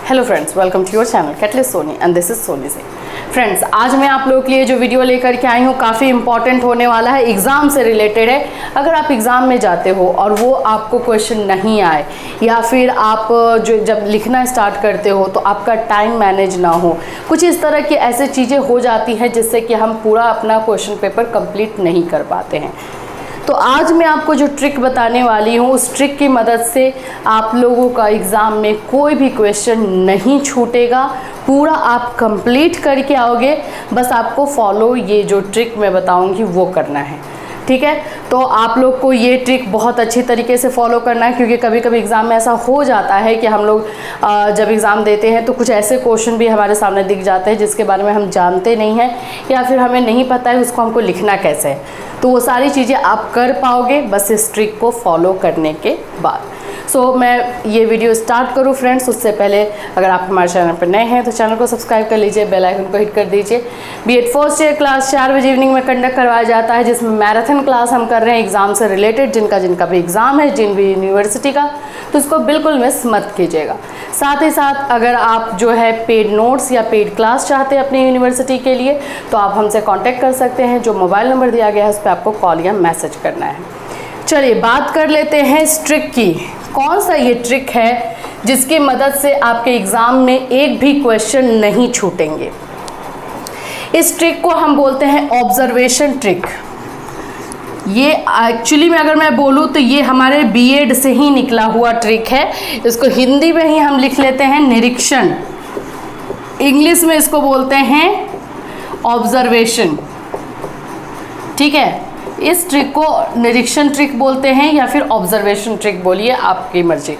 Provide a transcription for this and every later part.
Hello friends, welcome to your channel Catalyst Soni and this is Soni Singh. Friends, आज मैं आप लोगों के लिए जो वीडियो लेकर के आई हूँ काफ़ी इंपॉर्टेंट होने वाला है, एग्ज़ाम से रिलेटेड है। अगर आप एग्ज़ाम में जाते हो और वो आपको क्वेश्चन नहीं आए या फिर आप जो जब लिखना स्टार्ट करते हो तो आपका टाइम मैनेज ना हो, कुछ इस तरह की ऐसी चीज़ें हो जाती हैं जिससे कि हम पूरा अपना क्वेश्चन पेपर कंप्लीट नहीं कर पाते हैं। तो आज मैं आपको जो ट्रिक बताने वाली हूँ उस ट्रिक की मदद से आप लोगों का एग्ज़ाम में कोई भी क्वेश्चन नहीं छूटेगा, पूरा आप कंप्लीट करके आओगे। बस आपको फॉलो ये जो ट्रिक मैं बताऊँगी वो करना है, ठीक है। तो आप लोग को ये ट्रिक बहुत अच्छी तरीके से फॉलो करना है, क्योंकि कभी कभी एग्ज़ाम में ऐसा हो जाता है कि हम लोग जब एग्ज़ाम देते हैं तो कुछ ऐसे क्वेश्चन भी हमारे सामने दिख जाते हैं जिसके बारे में हम जानते नहीं हैं या फिर हमें नहीं पता है उसको हमको लिखना कैसे है। तो वो सारी चीज़ें आप कर पाओगे बस इस ट्रिक को फॉलो करने के बाद। सो मैं ये वीडियो स्टार्ट करूँ फ्रेंड्स, उससे पहले अगर आप हमारे चैनल पर नए हैं तो चैनल को सब्सक्राइब कर लीजिए, बेल आइकन को हिट कर दीजिए। बीएड फर्स्ट ईयर क्लास 4 बजे इवनिंग में कंडक्ट करवाया जाता है, जिसमें मैराथन क्लास हम कर रहे हैं एग्ज़ाम से रिलेटेड। जिनका भी एग्ज़ाम है, जिन भी यूनिवर्सिटी का, तो उसको बिल्कुल मिस मत कीजिएगा। साथ ही साथ अगर आप जो है पेड नोट्स या पेड क्लास चाहते हैं अपनी यूनिवर्सिटी के लिए तो आप हमसे कांटेक्ट कर सकते हैं। जो मोबाइल नंबर दिया गया है उस पर आपको कॉल या मैसेज करना है। चलिए बात कर लेते हैं इस ट्रिक की। कौन सा ये ट्रिक है जिसकी मदद से आपके एग्ज़ाम में एक भी क्वेश्चन नहीं छूटेंगे। इस ट्रिक को हम बोलते हैं ऑब्जर्वेशन ट्रिक। ये एक्चुअली में अगर मैं बोलूँ तो ये हमारे बीएड से ही निकला हुआ ट्रिक है। इसको हिंदी में ही हम लिख लेते हैं निरीक्षण, इंग्लिश में इसको बोलते हैं ऑब्जर्वेशन, ठीक है। इस ट्रिक को निरीक्षण ट्रिक बोलते हैं या फिर ऑब्जर्वेशन ट्रिक बोलिए, आपकी मर्जी।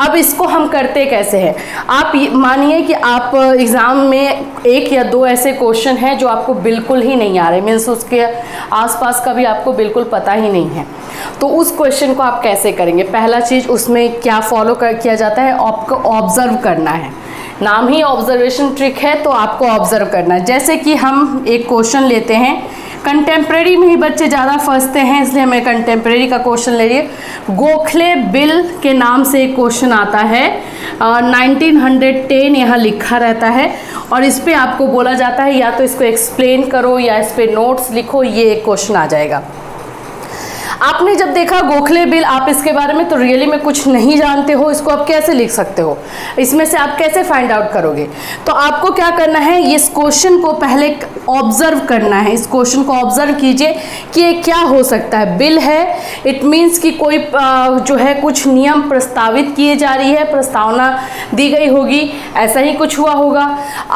अब इसको हम करते कैसे हैं। आप मानिए कि आप एग्ज़ाम में एक या दो ऐसे क्वेश्चन हैं जो आपको बिल्कुल ही नहीं आ रहे, मीन्स उसके आसपास का भी आपको बिल्कुल पता ही नहीं है। तो उस क्वेश्चन को आप कैसे करेंगे। पहला चीज़ उसमें क्या फॉलो किया जाता है, आपको ऑब्जर्व करना है। नाम ही ऑब्जर्वेशन ट्रिक है तो आपको ऑब्जर्व करना है। जैसे कि हम एक क्वेश्चन लेते हैं, कंटेम्प्रेरी में ही बच्चे ज़्यादा फंसते हैं इसलिए मैं कंटेम्प्रेरी का क्वेश्चन ले रही हूँ। गोखले बिल के नाम से एक क्वेश्चन आता है, 1910 यहाँ लिखा रहता है और इस पे आपको बोला जाता है या तो इसको एक्सप्लेन करो या इस पे नोट्स लिखो, ये एक क्वेश्चन आ जाएगा। आपने जब देखा गोखले बिल, आप इसके बारे में तो रियली में कुछ नहीं जानते हो, इसको आप कैसे लिख सकते हो, इसमें से आप कैसे फाइंड आउट करोगे। तो आपको क्या करना है, इस क्वेश्चन को पहले ऑब्जर्व करना है। इस क्वेश्चन को ऑब्जर्व कीजिए कि ये क्या हो सकता है। बिल है, इट मीन्स कि कोई जो है कुछ नियम प्रस्तावित किए जा रही है, प्रस्तावना दी गई होगी, ऐसा ही कुछ हुआ होगा।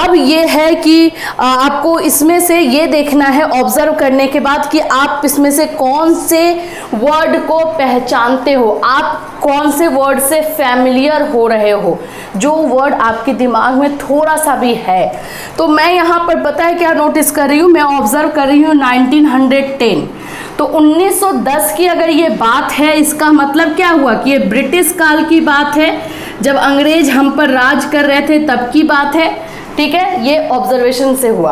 अब ये है कि आपको इसमें से ये देखना है ऑब्जर्व करने के बाद कि आप इसमें से कौन से वर्ड को पहचानते हो, आप कौन से वर्ड से फैमिलियर हो रहे हो, जो वर्ड आपके दिमाग में थोड़ा सा भी है। तो मैं यहाँ पर पता है क्या नोटिस कर रही हूँ, मैं ऑब्जर्व कर रही हूँ 1910। तो 1910 की अगर ये बात है, इसका मतलब क्या हुआ कि ये ब्रिटिश काल की बात है, जब अंग्रेज हम पर राज कर रहे थे तब की बात है, ठीक है। ये ऑब्जर्वेशन से हुआ।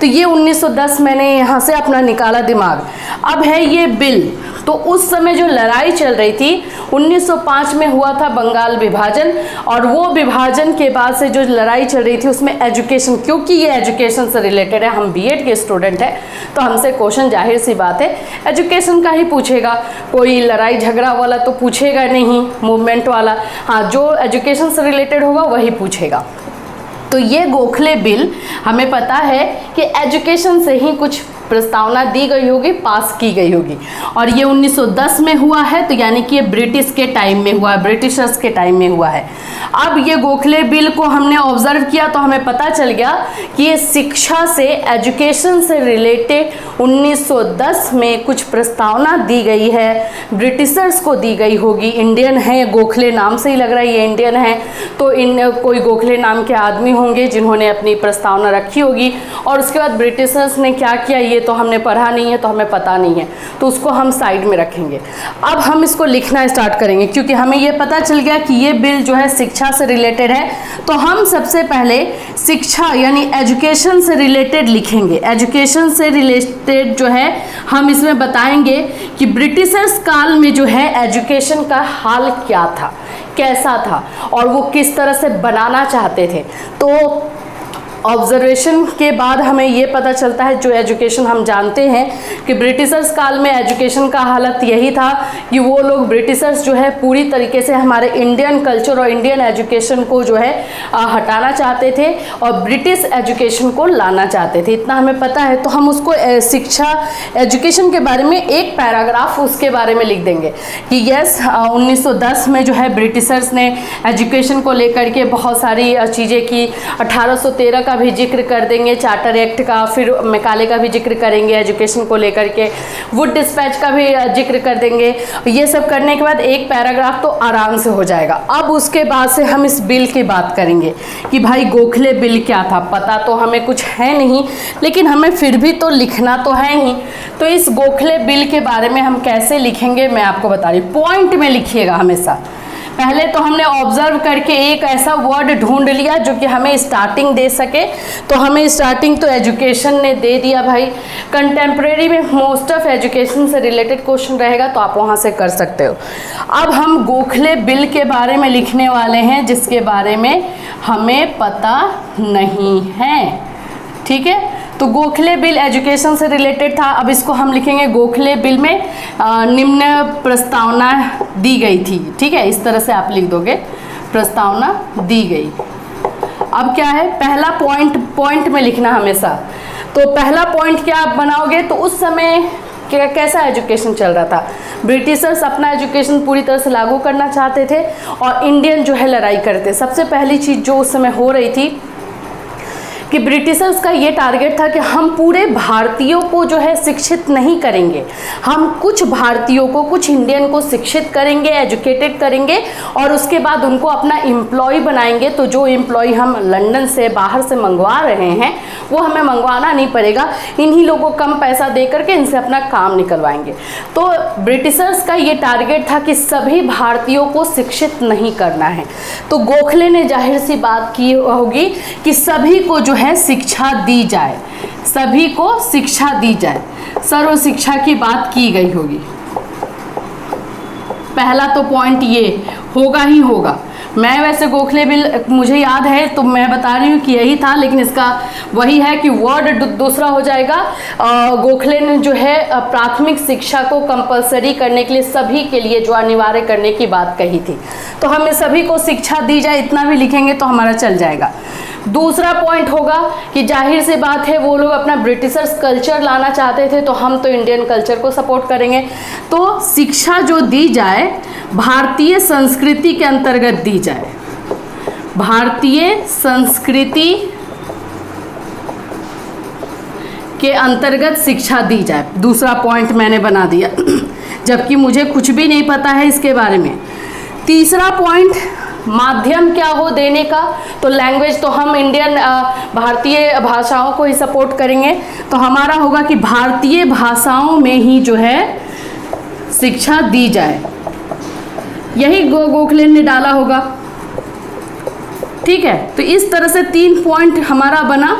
तो ये 1910 मैंने यहाँ से अपना निकाला दिमाग। अब है ये बिल, तो उस समय जो लड़ाई चल रही थी 1905 में हुआ था बंगाल विभाजन, और वो विभाजन के बाद से जो लड़ाई चल रही थी उसमें एजुकेशन, क्योंकि ये एजुकेशन से रिलेटेड है, हम बीएड के स्टूडेंट हैं तो हमसे क्वेश्चन जाहिर सी बात है एजुकेशन का ही पूछेगा, कोई लड़ाई झगड़ा वाला तो पूछेगा नहीं, मूवमेंट वाला। हाँ, जो एजुकेशन से रिलेटेड होगा वही पूछेगा। तो ये गोखले बिल हमें पता है कि एजुकेशन से ही कुछ प्रस्तावना दी गई होगी, पास की गई होगी, और ये 1910 में हुआ है, तो यानी कि ये ब्रिटिश के टाइम में हुआ है, ब्रिटिशर्स के टाइम में हुआ है। अब ये गोखले बिल को हमने ऑब्जर्व किया तो हमें पता चल गया कि ये शिक्षा से, एजुकेशन से रिलेटेड 1910 में कुछ प्रस्तावना दी गई है, ब्रिटिशर्स को दी गई होगी। इंडियन है, गोखले नाम से ही लग रहा है ये इंडियन है, तो इन कोई गोखले नाम के आदमी होंगे जिन्होंने अपनी प्रस्तावना रखी होगी, और उसके बाद ब्रिटिशर्स ने क्या किया, ये ये तो हमने पढ़ा नहीं है तो हमें पता नहीं है, तो उसको हम साइड में रखेंगे। अब हम इसको लिखना स्टार्ट करेंगे, क्योंकि हमें ये पता चल गया कि ये बिल जो है शिक्षा से रिलेटेड है। तो हम सबसे पहले शिक्षा यानी एजुकेशन से रिलेटेड लिखेंगे। एजुकेशन से रिलेटेड जो है हम इसमें बताएंगे कि ब्रिटिशर्स काल में जो है एजुकेशन का हाल क्या था, कैसा था, और वो किस तरह से बनाना चाहते थे। तो ऑब्जर्वेशन के बाद हमें ये पता चलता है, जो एजुकेशन हम जानते हैं कि ब्रिटिशर्स काल में एजुकेशन का हालत यही था कि वो लोग ब्रिटिशर्स जो है पूरी तरीके से हमारे इंडियन कल्चर और इंडियन एजुकेशन को जो है हटाना चाहते थे और ब्रिटिश एजुकेशन को लाना चाहते थे। इतना हमें पता है। तो हम उसको शिक्षा एजुकेशन के बारे में एक पैराग्राफ उसके बारे में लिख देंगे कि यस 1910 में जो है ब्रिटिशर्स ने एजुकेशन को लेकर के बहुत सारी चीज़ें की। 1813 का भी जिक्र कर देंगे, चार्टर एक्ट का, फिर मैकाले का भी जिक्र करेंगे एजुकेशन को लेकर के, वुड डिस्पैच का भी जिक्र कर देंगे। ये सब करने के बाद एक पैराग्राफ तो आराम से हो जाएगा। अब उसके बाद से हम इस बिल की बात करेंगे कि भाई गोखले बिल क्या था। पता तो हमें कुछ है नहीं, लेकिन हमें फिर भी तो लिखना तो है ही। तो इस गोखले बिल के बारे में हम कैसे लिखेंगे मैं आपको बता रही हूँ। पॉइंट में लिखिएगा हमेशा। पहले तो हमने ऑब्जर्व करके एक ऐसा वर्ड ढूंढ लिया जो कि हमें स्टार्टिंग दे सके। तो हमें स्टार्टिंग तो एजुकेशन ने दे दिया भाई। कंटेम्प्रेरी में मोस्ट ऑफ एजुकेशन से रिलेटेड क्वेश्चन रहेगा तो आप वहाँ से कर सकते हो। अब हम गोखले बिल के बारे में लिखने वाले हैं जिसके बारे में हमें पता नहीं है। ठीक है, तो गोखले बिल एजुकेशन से रिलेटेड था। अब इसको हम लिखेंगे गोखले बिल में निम्न प्रस्तावना दी गई थी। ठीक है, इस तरह से आप लिख दोगे, प्रस्तावना दी गई। अब क्या है, पहला पॉइंट में लिखना हमेशा। तो पहला पॉइंट क्या आप बनाओगे, तो उस समय कैसा एजुकेशन चल रहा था। ब्रिटिशर्स अपना एजुकेशन पूरी तरह से लागू करना चाहते थे और इंडियन जो है लड़ाई करते। सबसे पहली चीज़ जो उस समय हो रही थी कि ब्रिटिशर्स का ये टारगेट था कि हम पूरे भारतीयों को जो है शिक्षित नहीं करेंगे, हम कुछ भारतीयों को, कुछ इंडियन को शिक्षित करेंगे, एजुकेटेड करेंगे और उसके बाद उनको अपना एम्प्लॉय बनाएंगे। तो जो एम्प्लॉय हम लंदन से बाहर से मंगवा रहे हैं वो हमें मंगवाना नहीं पड़ेगा, इन्हीं लोगों को कम पैसा दे करके इनसे अपना काम निकलवाएंगे। तो ब्रिटिशर्स का ये टारगेट था कि सभी भारतीयों को शिक्षित नहीं करना है। तो गोखले ने जाहिर सी बात की होगी कि सभी को जो है शिक्षा दी जाए, सभी को शिक्षा दी जाए, सर्व शिक्षा की बात की गई होगी। पहला तो पॉइंट ये होगा ही होगा। मैं वैसे गोखले बिल मुझे याद है तो मैं बता रही हूँ कि यही था, लेकिन इसका वही है कि वर्ड दूसरा हो जाएगा। गोखले ने जो है प्राथमिक शिक्षा को कंपलसरी करने के लिए, सभी के लिए जो अनिवार्य करने की बात कही थी। तो हमें सभी को शिक्षा दी जाए इतना भी लिखेंगे तो हमारा चल जाएगा। दूसरा पॉइंट होगा कि जाहिर सी बात है वो लोग अपना ब्रिटिशर्स कल्चर लाना चाहते थे, तो हम तो इंडियन कल्चर को सपोर्ट करेंगे। तो शिक्षा जो दी जाए भारतीय संस्कृति के अंतर्गत दी जाए, भारतीय संस्कृति के अंतर्गत शिक्षा दी जाए। दूसरा पॉइंट मैंने बना दिया जबकि मुझे कुछ भी नहीं पता है इसके बारे में। तीसरा पॉइंट, माध्यम क्या हो देने का, तो लैंग्वेज तो हम इंडियन भारतीय भाषाओं को ही सपोर्ट करेंगे। तो हमारा होगा कि भारतीय भाषाओं में ही जो है शिक्षा दी जाए, यही गोखले ने डाला होगा। ठीक है, तो इस तरह से 3 पॉइंट हमारा बना,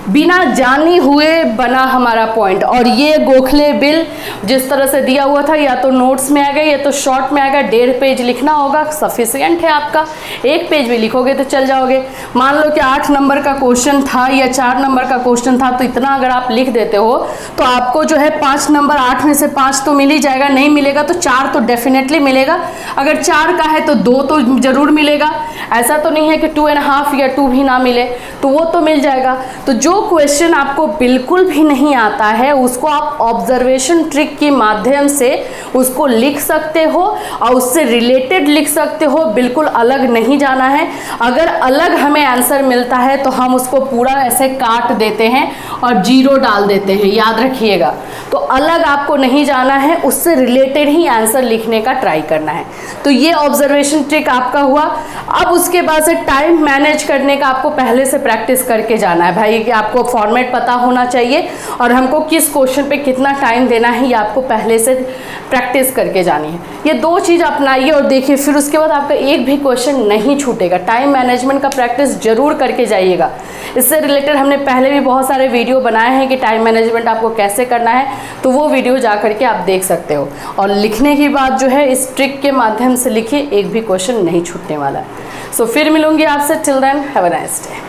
बिना जाने हुए बना हमारा पॉइंट। और ये गोखले बिल जिस तरह से दिया हुआ था, या तो नोट्स में आएगा या तो शॉर्ट में आएगा। 1.5 पेज लिखना होगा, सफिशिएंट है आपका। 1 पेज भी लिखोगे तो चल जाओगे। मान लो कि 8 नंबर का क्वेश्चन था या 4 नंबर का क्वेश्चन था, तो इतना अगर आप लिख देते हो तो आपको जो है 5 नंबर, 8 में से 5 तो मिल ही जाएगा। नहीं मिलेगा तो 4 तो डेफिनेटली मिलेगा। अगर 4 का है तो 2 तो जरूर मिलेगा। ऐसा तो नहीं है कि 2.5 या 2 भी ना मिले, तो वो तो मिल जाएगा। तो जो क्वेश्चन आपको बिल्कुल भी नहीं आता है उसको आप ऑब्जर्वेशन ट्रिक के माध्यम से उसको लिख सकते हो और उससे रिलेटेड लिख सकते हो। बिल्कुल अलग नहीं जाना है। अगर अलग हमें आंसर मिलता है तो हम उसको पूरा ऐसे काट देते हैं और 0 डाल देते हैं, याद रखिएगा। तो अलग आपको नहीं जाना है, उससे रिलेटेड ही आंसर लिखने का ट्राई करना है। तो ये ऑब्जर्वेशन ट्रिक आपका हुआ। अब उसके बाद से टाइम मैनेज करने का आपको पहले से प्रैक्टिस करके जाना है भाई, कि आप आपको फॉर्मेट पता होना चाहिए और हमको किस क्वेश्चन पे कितना टाइम देना है ये आपको पहले से प्रैक्टिस करके जानी है। ये 2 चीज़ अपनाइए और देखिए, फिर उसके बाद आपका एक भी क्वेश्चन नहीं छूटेगा। टाइम मैनेजमेंट का प्रैक्टिस जरूर करके जाइएगा। इससे रिलेटेड हमने पहले भी बहुत सारे वीडियो बनाए हैं कि टाइम मैनेजमेंट आपको कैसे करना है, तो वो वीडियो जा करके आप देख सकते हो। और लिखने की बात जो है, इस ट्रिक के माध्यम से लिखिए, एक भी क्वेश्चन नहीं छूटने वाला है। सो फिर मिलूंगी आपसे। Till then have a nice day.